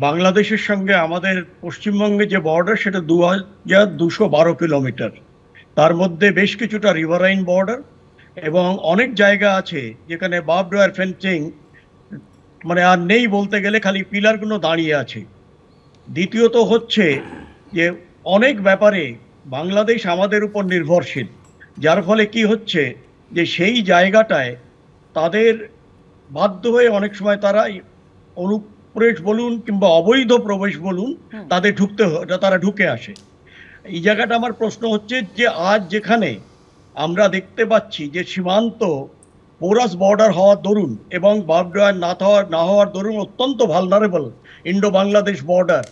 বাংলাদেশের সঙ্গে আমাদের পশ্চিমবঙ্গে যে বর্ডার সেটা 2212 কিলোমিটার। তার মধ্যে বেশ কিছুটা রিভারাইন বর্ডার এবং অনেক জায়গা আছে যেখানে বার্বড ওয়্যার ফেন্সিং মানে আর নেই বলতে গেলে, খালি পিলারগুলো দাঁড়িয়ে আছে। দ্বিতীয়ত হচ্ছে যে অনেক ব্যাপারে বাংলাদেশ আমাদের উপর নির্ভরশীল, যার ফলে কি হচ্ছে যে সেই জায়গাটায় তাদের বাধ্য হয়ে অনেক সময় তারা অনুপ্রবেশ বলুন কিংবা অবৈধ প্রবেশ বলুন, তারা ঢুকে আসে। এই জায়গাটা আমার প্রশ্ন হচ্ছে যে আজ যেখানে আমরা দেখতে পাচ্ছি যে সীমান্ত পোরাস বর্ডার হওয়ার দরুন এবং বার্বড ওয়্যার না হওয়ার দরুন অত্যন্ত ভালনারেবল ইন্ডো বাংলাদেশ বর্ডার,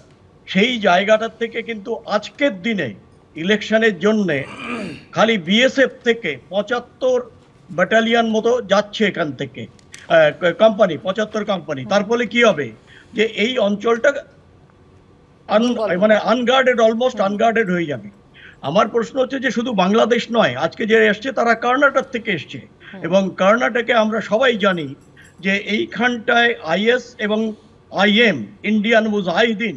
সেই জায়গাটার থেকে কিন্তু আজকের দিনে ইলেকশনের জন্যে খালি বিএসএফ থেকে 75 ব্যাটালিয়ন মতো যাচ্ছে এখান থেকে, কোম্পানি 75 কোম্পানি। তার ফলে কি হবে যে এই অঞ্চলটা মানে আনগার্ডেড, অলমোস্ট আনগার্ডেড হয়ে যাবে। আমার প্রশ্ন হচ্ছে যে শুধু বাংলাদেশ নয়, আজকে যে এসছে তারা কর্ণাটক থেকে এসছে, এবং কর্ণাটকে আমরা সবাই জানি যে এইখানটায় আইএস এবং আইএম, ইন্ডিয়ান মুজাহিদিন,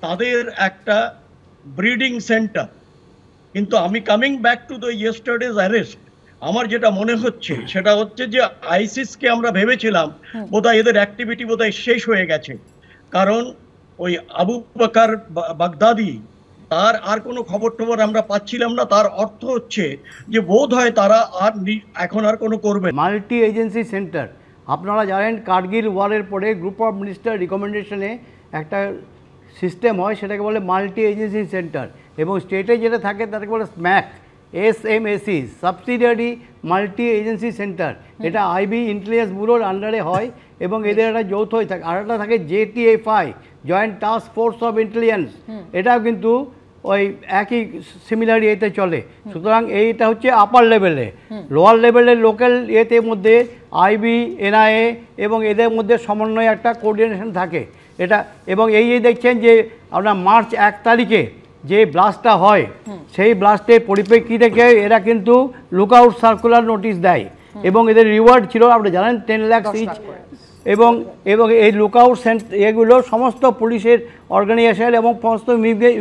তাদের একটা ব্রিডিং সেন্টার। কিন্তু আমি coming back to the ইয়েস্টারডেজ arrest, আমার যেটা মনে হচ্ছে সেটা হচ্ছে যে আইসিসকে আমরা ভেবেছিলাম বোধহয় এদের অ্যাক্টিভিটি বোধহয় শেষ হয়ে গেছে, কারণ ওই আবু বকর বাগদাদি তার আর কোনো খবর টবর আমরা পাচ্ছিলাম না। তার অর্থ হচ্ছে যে বোধ হয় তারা আর এখন আর কোনো করবে। মাল্টি এজেন্সি সেন্টার, আপনারা জানেন কার্গিল ওয়ারের পরে গ্রুপ অফ মিনিস্টার রিকমেন্ডেশনে একটা সিস্টেম হয়, সেটাকে বলে মাল্টি এজেন্সি সেন্টার, এবং স্টেটে যেটা থাকে তাকে বলে smack, SMAC, subsidiary multi agency centre. এটা আইবি ইন্টেলিজেন্স ব্যুরোর আন্ডারে হয় এবং এদের একটা যৌথই থাকে। আর একটা থাকে JTFI, joint task force of intelligence, এটাও কিন্তু ওই একই সিমিলার ইয়েতে চলে। সুতরাং এইটা হচ্ছে আপার লেভেলে। লোয়ার লেভেলের লোকাল ইয়েতে মধ্যে আইবি, NIA এবং এদের মধ্যে সমন্বয়ে একটা কোঅর্ডিনেশন থাকে এটা। এবং এই দেখছেন যে আপনার মার্চ 1 তারিখে যে ব্লাস্টটা হয়, সেই ব্লাস্টের পরিপ্রেক্ষিতে এরা কিন্তু লুকআউট সার্কুলার নোটিশ দেয়, এবং এদের রিওয়ার্ড ছিল আপনারা জানেন 10 লাখ ইচ। এবং এই লুকআউট এগুলো সমস্ত পুলিশের অর্গানাইজেশন এবং সমস্ত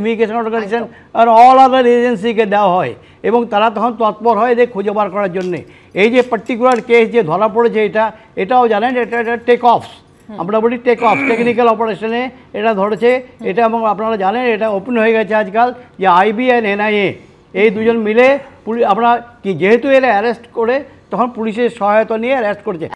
ইমিগ্রেশন অর্গানাইজেশন আর অল আদার এজেন্সিকে দেওয়া হয়, এবং তারা তখন তৎপর হয় এদের খুঁজে বার করার জন্যে। এই যে পার্টিকুলার কেস যে ধরা পড়েছে, এটাও জানেন এটা টেক অফস, আমরা বলি টেক অফ, টেকনিক্যাল অপারেশনে এটা ধরেছে এটা। এবং আপনারা জানেন এটা ওপেন হয়ে গেছে আজকাল যে IB অ্যান্ড NIA এই দুজন মিলে আপনারা কি, যেহেতু এরা অ্যারেস্ট করে তখন পুলিশের সহায়তা নিয়ে অ্যারেস্ট করেছে।